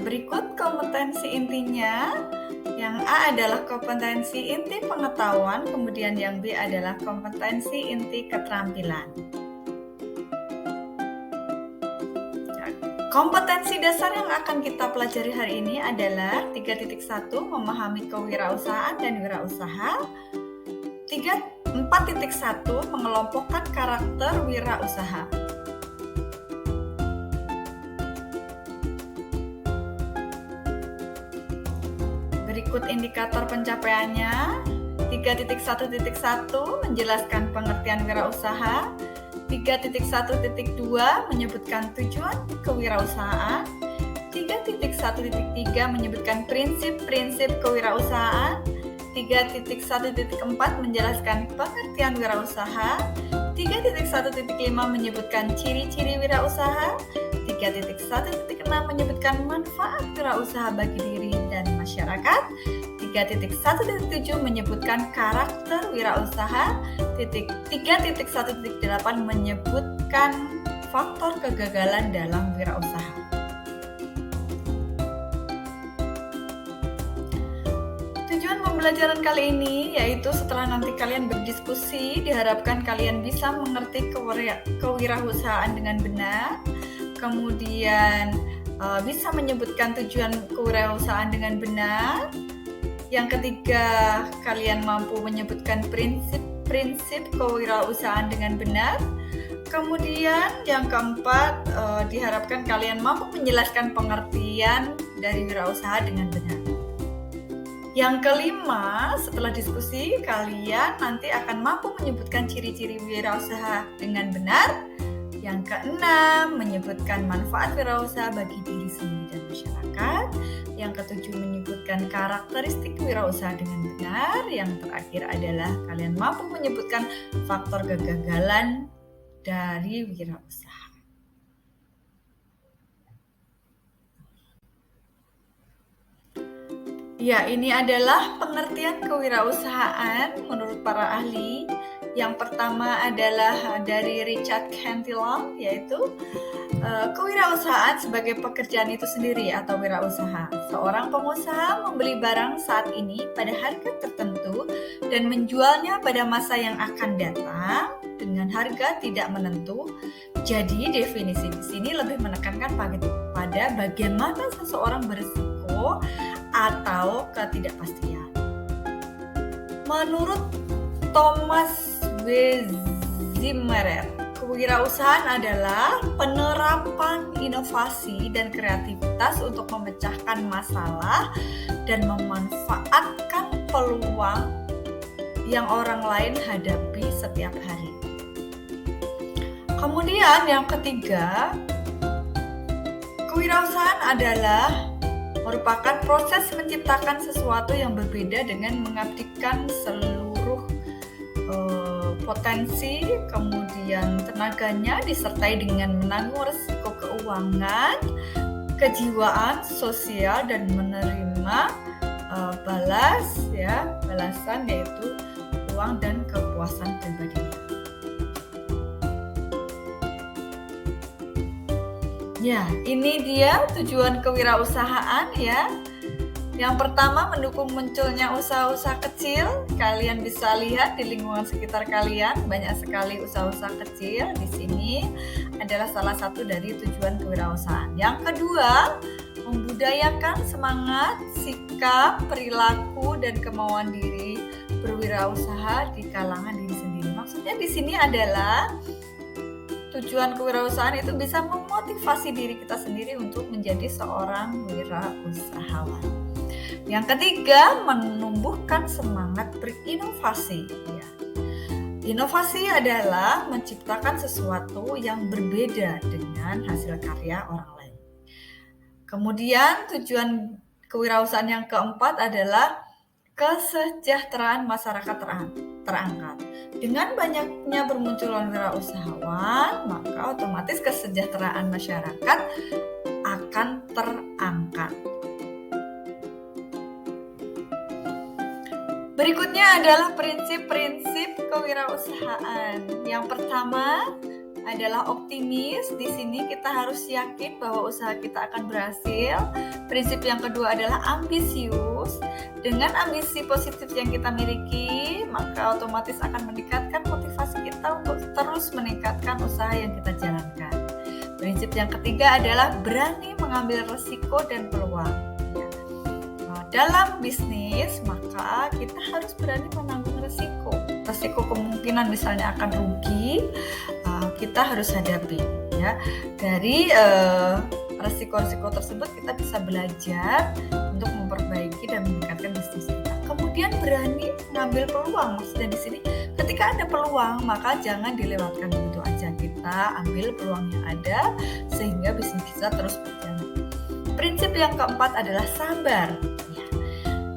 Berikut kompetensi intinya. Yang A adalah kompetensi inti pengetahuan, kemudian yang B adalah kompetensi inti keterampilan. Kompetensi dasar yang akan kita pelajari hari ini adalah 3.1 memahami kewirausahaan dan wirausaha, 4.1 mengelompokkan karakter wirausaha. Berikut indikator pencapaiannya. 3.1.1 menjelaskan pengertian wirausaha, 3.1.2 menyebutkan tujuan kewirausahaan, 3.1.3 menyebutkan prinsip-prinsip kewirausahaan, 3.1.4 menjelaskan pengertian wirausaha, 3.1.5 menyebutkan ciri-ciri wirausaha, 3.1.6 menyebutkan manfaat wirausaha bagi diri dan masyarakat, 3.1.7 menyebutkan karakter wirausaha, 3.1.8 menyebutkan faktor kegagalan dalam wirausaha. Tujuan pembelajaran kali ini yaitu setelah nanti kalian berdiskusi, diharapkan kalian bisa mengerti kewirausahaan dengan benar, kemudian bisa menyebutkan tujuan kewirausahaan dengan benar. Yang ketiga, kalian mampu menyebutkan prinsip-prinsip kewirausahaan dengan benar. Kemudian yang keempat, diharapkan kalian mampu menjelaskan pengertian dari wirausaha dengan benar. Yang kelima, setelah diskusi, kalian nanti akan mampu menyebutkan ciri-ciri wirausaha dengan benar. Yang keenam, menyebutkan manfaat wirausaha bagi diri sendiri dan masyarakat. Yang ketujuh, menyebutkan karakteristik wirausaha dengan benar. Yang terakhir adalah kalian mampu menyebutkan faktor kegagalan dari wirausaha. Ya, ini adalah pengertian kewirausahaan menurut para ahli. Yang pertama adalah dari Richard Cantillon, yaitu kewirausahaan sebagai pekerjaan itu sendiri atau wirausaha. Seorang pengusaha membeli barang saat ini pada harga tertentu dan menjualnya pada masa yang akan datang dengan harga tidak menentu. Jadi definisi di sini lebih menekankan pada bagaimana seseorang berisiko atau ketidakpastian. Menurut Thomas W. Zimmerer, kewirausahaan adalah penerapan inovasi dan kreativitas untuk memecahkan masalah dan memanfaatkan peluang yang orang lain hadapi setiap hari. Kemudian yang ketiga, kewirausahaan adalah merupakan proses menciptakan sesuatu yang berbeda dengan mengabdikan seluruh potensi, kemudian tenaganya disertai dengan menanggung risiko keuangan, kejiwaan, sosial, dan menerima balasan yaitu uang dan kepuasan pribadinya. Ya, ini dia tujuan kewirausahaan ya. Yang pertama, mendukung munculnya usaha-usaha kecil. Kalian bisa lihat di lingkungan sekitar kalian, banyak sekali usaha-usaha kecil. Di sini adalah salah satu dari tujuan kewirausahaan. Yang kedua, membudayakan semangat, sikap, perilaku, dan kemauan diri berwirausaha di kalangan diri sendiri. Maksudnya di sini adalah tujuan kewirausahaan itu bisa memotivasi diri kita sendiri untuk menjadi seorang wirausahawan. Yang ketiga, menumbuhkan semangat berinovasi. Ya. Inovasi adalah menciptakan sesuatu yang berbeda dengan hasil karya orang lain. Kemudian tujuan kewirausahaan yang keempat adalah kesejahteraan masyarakat terangkat. Dengan banyaknya bermunculan wirausahawan, maka otomatis kesejahteraan masyarakat akan terangkat. Berikutnya adalah prinsip-prinsip kewirausahaan. Yang pertama, adalah optimis. Di sini kita harus yakin bahwa usaha kita akan berhasil. Prinsip yang kedua adalah ambisius. Dengan ambisi positif yang kita miliki, maka otomatis akan meningkatkan motivasi kita untuk terus meningkatkan usaha yang kita jalankan. Prinsip yang ketiga adalah berani mengambil risiko dan peluang. Dalam bisnis, maka kita harus berani menanggung risiko. Risiko kemungkinan misalnya akan rugi, kita harus hadapi. Ya. Dari risiko-risiko tersebut kita bisa belajar untuk memperbaiki dan meningkatkan bisnis kita. Kemudian berani mengambil peluang. Maksudnya di sini, ketika ada peluang, maka jangan dilewatkan begitu aja. Kita ambil peluang yang ada sehingga bisnis kita terus berjalan. Prinsip yang keempat adalah sabar.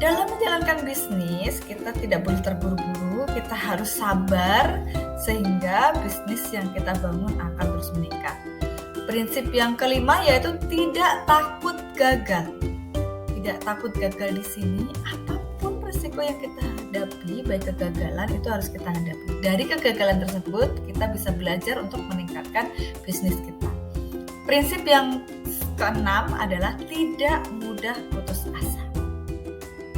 Dalam menjalankan bisnis, kita tidak boleh terburu-buru, kita harus sabar sehingga bisnis yang kita bangun akan terus meningkat. Prinsip yang kelima yaitu tidak takut gagal. Tidak takut gagal di sini, apapun risiko yang kita hadapi, baik kegagalan itu harus kita hadapi. Dari kegagalan tersebut, kita bisa belajar untuk meningkatkan bisnis kita. Prinsip yang keenam adalah tidak mudah putus asa.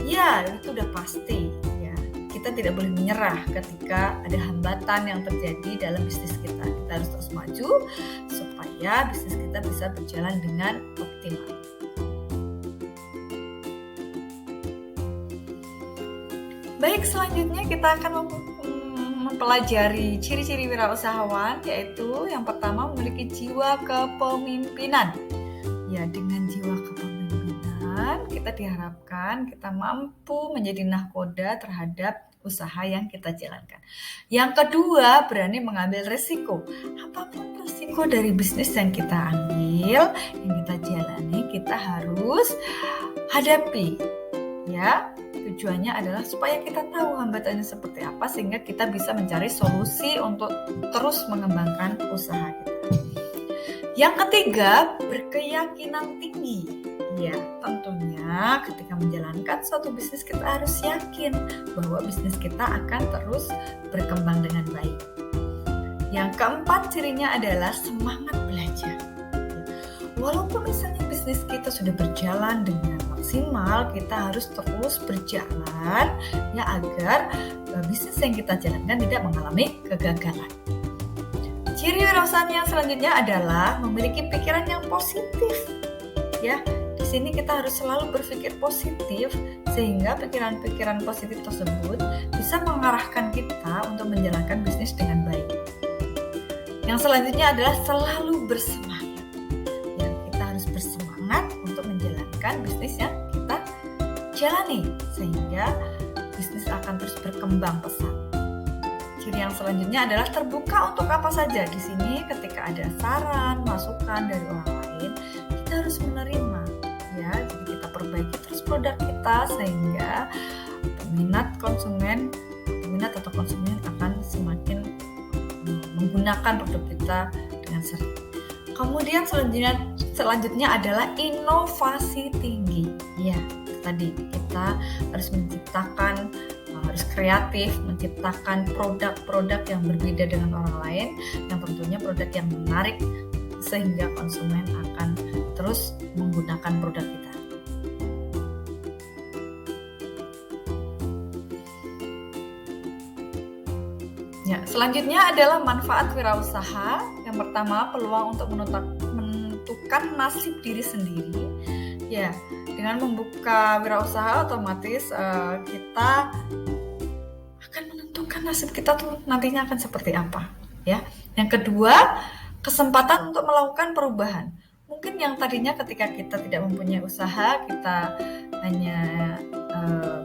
Ya, itu udah pasti ya. Kita tidak boleh menyerah ketika ada hambatan yang terjadi dalam bisnis kita. Kita harus terus maju supaya bisnis kita bisa berjalan dengan optimal. Baik, selanjutnya kita akan mempelajari ciri-ciri wirausahawan, yaitu yang pertama memiliki jiwa kepemimpinan. Ya, dengan jiwa kepemimpinan kita diharapkan kita mampu menjadi nahkoda terhadap usaha yang kita jalankan. Yang kedua, berani mengambil risiko. Apapun risiko dari bisnis yang kita ambil, yang kita jalani, kita harus hadapi. Ya, tujuannya adalah supaya kita tahu hambatannya seperti apa sehingga kita bisa mencari solusi untuk terus mengembangkan usaha kita. Yang ketiga, berkeyakinan tinggi. Ya, tentunya ketika menjalankan suatu bisnis kita harus yakin bahwa bisnis kita akan terus berkembang dengan baik. Yang keempat, cirinya adalah semangat belajar. Walaupun misalnya bisnis kita sudah berjalan dengan maksimal, kita harus terus berjalan ya agar bisnis yang kita jalankan tidak mengalami kegagalan. Ciri wirausahaan yang selanjutnya adalah memiliki pikiran yang positif. Ya, di sini kita harus selalu berpikir positif sehingga pikiran-pikiran positif tersebut bisa mengarahkan kita untuk menjalankan bisnis dengan baik. Yang selanjutnya adalah selalu bersemangat. Ya, kita harus bersemangat untuk menjalankan bisnis yang kita jalani sehingga bisnis akan terus berkembang pesat. Ciri yang selanjutnya adalah terbuka untuk apa saja. Di sini ketika ada saran, masukan dari orang lain, kita harus menerima. Ya, jadi kita perbaiki terus produk kita sehingga peminat atau konsumen akan semakin menggunakan produk kita dengan sering. Kemudian selanjutnya adalah inovasi tinggi. Ya, tadi kita harus harus kreatif, menciptakan produk-produk yang berbeda dengan orang lain, yang tentunya produk yang menarik sehingga konsumen akan terus menggunakan produk kita. Ya, selanjutnya adalah manfaat wirausaha. Yang pertama, peluang untuk menentukan nasib diri sendiri. Ya, dengan membuka wirausaha otomatis kita akan menentukan nasib kita tuh nantinya akan seperti apa. Ya, yang kedua, kesempatan untuk melakukan perubahan. Mungkin yang tadinya ketika kita tidak mempunyai usaha, kita hanya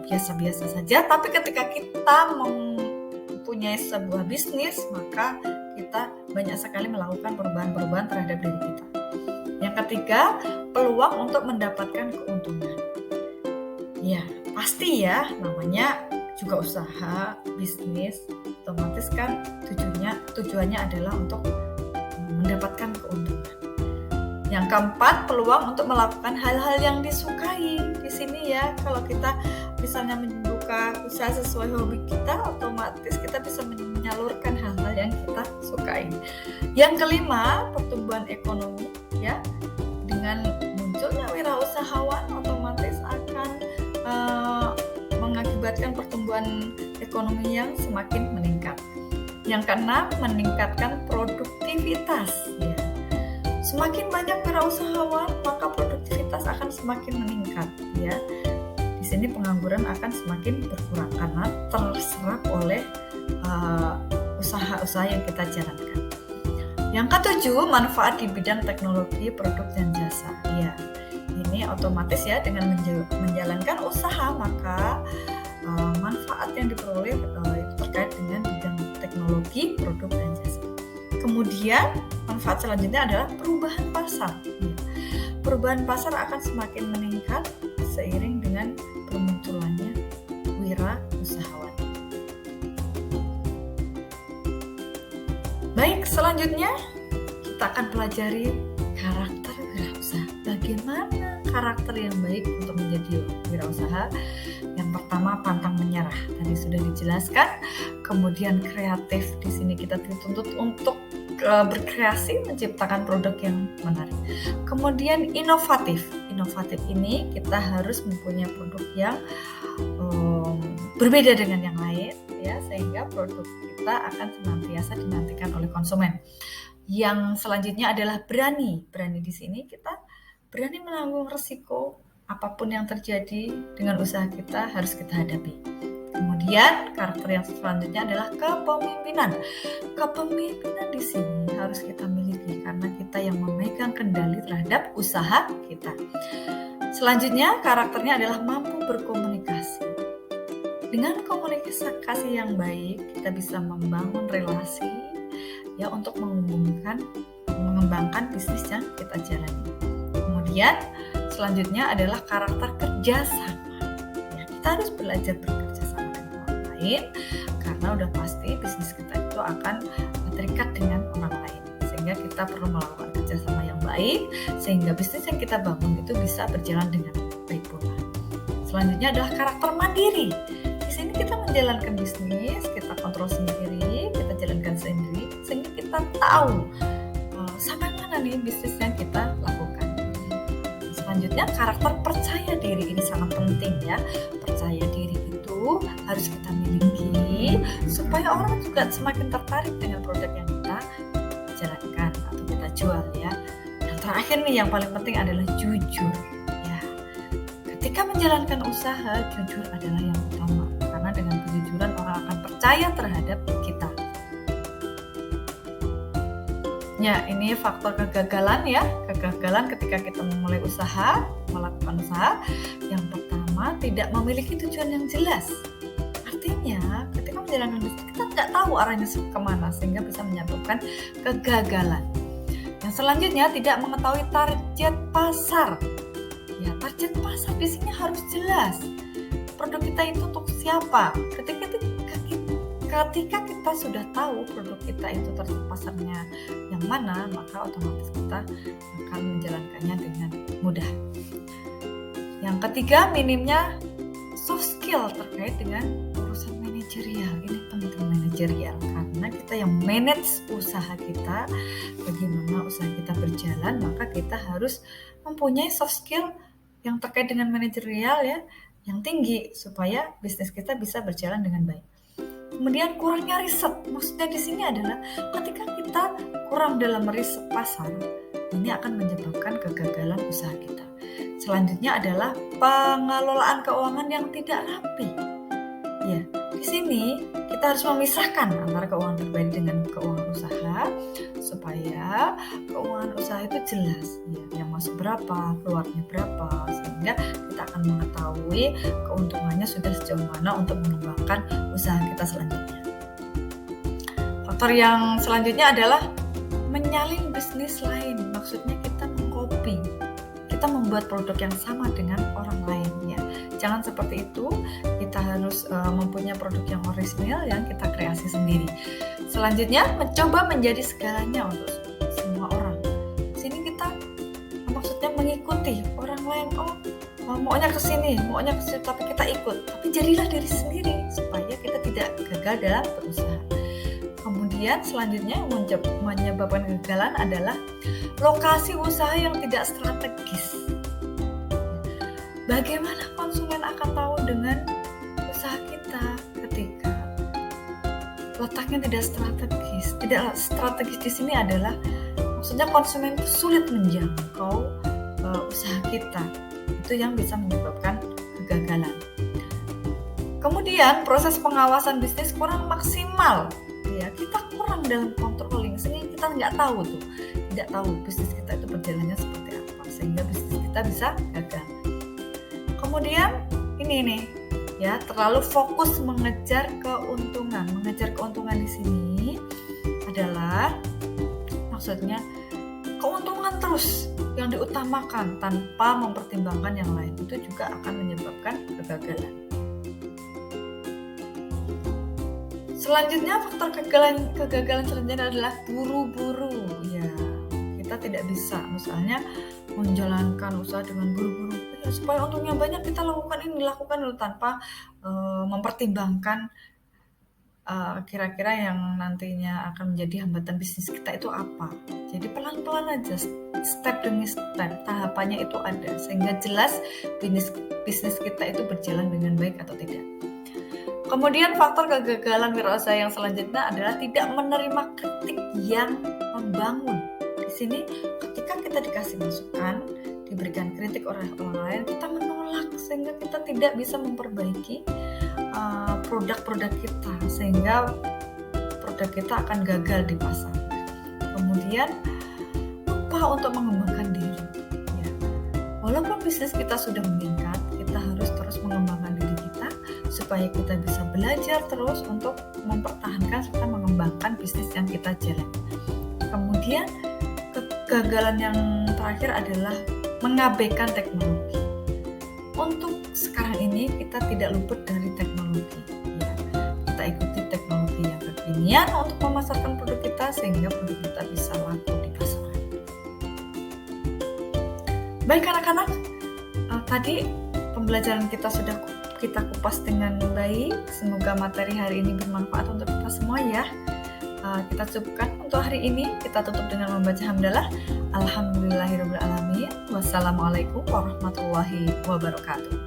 biasa-biasa saja, tapi ketika kita mempunyai sebuah bisnis, maka kita banyak sekali melakukan perubahan-perubahan terhadap diri kita. Yang ketiga, peluang untuk mendapatkan keuntungan. Ya, pasti ya, namanya juga usaha, bisnis, otomatis kan tujuannya adalah untuk mendapatkan keuntungan. Yang keempat, peluang untuk melakukan hal-hal yang disukai. Di sini ya, kalau kita misalnya membuka usaha sesuai hobi kita, otomatis kita bisa menyalurkan hal-hal hal yang kita sukai. Yang kelima, pertumbuhan ekonomi ya. Dengan munculnya wirausahawan otomatis akan mengakibatkan pertumbuhan ekonomi yang semakin meningkat. Yang keenam, meningkatkan produktivitas ya. Semakin banyak wirausahawan, maka produktivitas akan semakin meningkat ya. Di sini pengangguran akan semakin berkurang karena terserap oleh usaha-usaha yang kita jalankan. Yang ketujuh, manfaat di bidang teknologi, produk dan jasa. Ya, ini otomatis ya dengan menjalankan usaha maka manfaat yang diperoleh itu terkait dengan bidang teknologi, produk dan jasa. Kemudian manfaat selanjutnya adalah perubahan pasar. Ya, perubahan pasar akan semakin meningkat seiring dengan bermunculannya wirausahawan. Baik, selanjutnya kita akan pelajari karakter wirausaha. Bagaimana karakter yang baik untuk menjadi wirausaha? Yang pertama, pantang menyerah. Tadi sudah dijelaskan. Kemudian kreatif. Di sini kita dituntut untuk berkreasi, menciptakan produk yang menarik. Kemudian inovatif. Inovatif ini kita harus mempunyai produk yang berbeda dengan yang lain ya, sehingga produk kita akan senantiasa dinantikan oleh konsumen. Yang selanjutnya adalah berani. Berani di sini kita berani menanggung risiko apapun yang terjadi dengan usaha kita harus kita hadapi. Kemudian karakter yang selanjutnya adalah kepemimpinan. Kepemimpinan di sini harus kita miliki karena kita yang memegang kendali terhadap usaha kita. Selanjutnya karakternya adalah mampu berkomunikasi. Dengan komunikasi yang baik, kita bisa membangun relasi ya untuk mengembangkan bisnis yang kita jalani. Kemudian selanjutnya adalah karakter kerjasama. Ya, kita harus belajar bekerja sama dengan orang lain karena udah pasti bisnis kita itu akan terikat dengan orang lain. Sehingga kita perlu melakukan kerjasama yang baik sehingga bisnis yang kita bangun itu bisa berjalan dengan baik pula. Selanjutnya adalah karakter mandiri. Di sini kita menjalankan bisnis, kita kontrol sendiri, kita jalankan sendiri, sehingga kita tahu sampai mana nih bisnis yang kita lakukan. Selanjutnya karakter percaya diri, ini sangat penting ya. Percaya diri itu harus kita miliki supaya orang juga semakin tertarik dengan produk yang kita jalankan atau kita jual ya. Yang terakhir nih yang paling penting adalah jujur ya. Ketika menjalankan usaha, jujur adalah yang utama. Karena dengan kejujuran orang akan percaya terhadap kita. Ya, ini faktor kegagalan ya. Kegagalan ketika kita memulai usaha, melakukan usaha. Yang pertama, tidak memiliki tujuan yang jelas. Artinya, ketika menjalankan bisnis, kita tidak tahu arahnya kemana, sehingga bisa menyebabkan kegagalan. Yang selanjutnya, tidak mengetahui target pasar. Ya, target pasar di sini harus jelas. Produk kita itu untuk siapa? Ketika kita sudah tahu produk kita itu target pasarnya yang mana, maka otomatis kita akan menjalankannya dengan mudah. Yang ketiga, minimnya soft skill terkait dengan urusan manajerial. Ini penting manajerial karena kita yang manage usaha kita, bagaimana usaha kita berjalan, maka kita harus mempunyai soft skill yang terkait dengan manajerial ya, yang tinggi supaya bisnis kita bisa berjalan dengan baik. Kemudian kurangnya riset, maksudnya di sini adalah ketika kita kurang dalam riset pasar, ini akan menyebabkan kegagalan usaha kita. Selanjutnya adalah pengelolaan keuangan yang tidak rapi. Ya, di sini kita harus memisahkan antara keuangan pribadi dengan keuangan usaha supaya keuangan usaha itu jelas, ya, yang masuk berapa, keluarnya berapa, sehingga kita akan mengetahui keuntungannya sudah sejauh mana untuk mengembangkan usaha kita selanjutnya. Faktor yang selanjutnya adalah menyalin bisnis lain, maksudnya kita mengcopy, kita membuat produk yang sama dengan orang lain ya. Jangan seperti itu, kita harus mempunyai produk yang orisinal yang kita kreasi sendiri. Selanjutnya, mencoba menjadi segalanya untuk semua orang. Sini kita maksudnya mengikuti orang lain, maunya ke sini, maunya ke situ, tapi kita ikut. Tapi jadilah diri sendiri supaya kita tidak gagal dalam berusaha. Kemudian Kemudian selanjutnya menyebabkan kegagalan adalah lokasi usaha yang tidak strategis. Bagaimana konsumen akan tahu dengan usaha kita ketika letaknya tidak strategis? Tidak strategis di sini adalah maksudnya konsumen itu sulit menjangkau usaha kita. Itu yang bisa menyebabkan kegagalan. Kemudian proses pengawasan bisnis kurang maksimal. Ya, kita kurang dalam controlling sehingga kita tidak tahu bisnis kita itu berjalannya seperti apa sehingga bisnis kita bisa gagal. Kemudian ini nih, ya, terlalu fokus mengejar keuntungan. Mengejar keuntungan di sini adalah maksudnya keuntungan terus yang diutamakan tanpa mempertimbangkan yang lain. Itu juga akan menyebabkan kegagalan. Selanjutnya faktor kegagalan selanjutnya adalah buru-buru. Ya, kita tidak bisa misalnya menjalankan usaha dengan buru-buru. Ya, supaya untungnya banyak kita lakukan dulu tanpa mempertimbangkan kira-kira yang nantinya akan menjadi hambatan bisnis kita itu apa. Jadi pelan-pelan aja, step demi step, tahapannya itu ada sehingga jelas bisnis kita itu berjalan dengan baik atau tidak. Kemudian faktor kegagalan wirausaha yang selanjutnya adalah tidak menerima kritik yang membangun. Di sini ketika kita dikasih masukan, diberikan kritik oleh orang lain, kita menolak sehingga kita tidak bisa memperbaiki produk-produk kita sehingga produk kita akan gagal di pasar. Kemudian lupa untuk mengembangkan diri. Ya. Walaupun bisnis kita sudah meningkat, kita harus terus mengembangkan diri kita supaya kita bisa belajar terus untuk mempertahankan serta mengembangkan bisnis yang kita jalani. Kemudian kegagalan yang terakhir adalah mengabaikan teknologi. Untuk sekarang ini kita tidak luput dari teknologi. Ya, kita ikuti teknologi yang kekinian untuk memasarkan produk kita sehingga produk kita bisa laku di pasaran. Baik anak-anak, tadi pembelajaran kita sudah kita kupas dengan baik. Semoga materi hari ini bermanfaat untuk kita semua ya. Kita cukupkan untuk hari ini. Kita tutup dengan membaca hamdalah. Alhamdulillahirabbil alamin. Wassalamualaikum warahmatullahi wabarakatuh.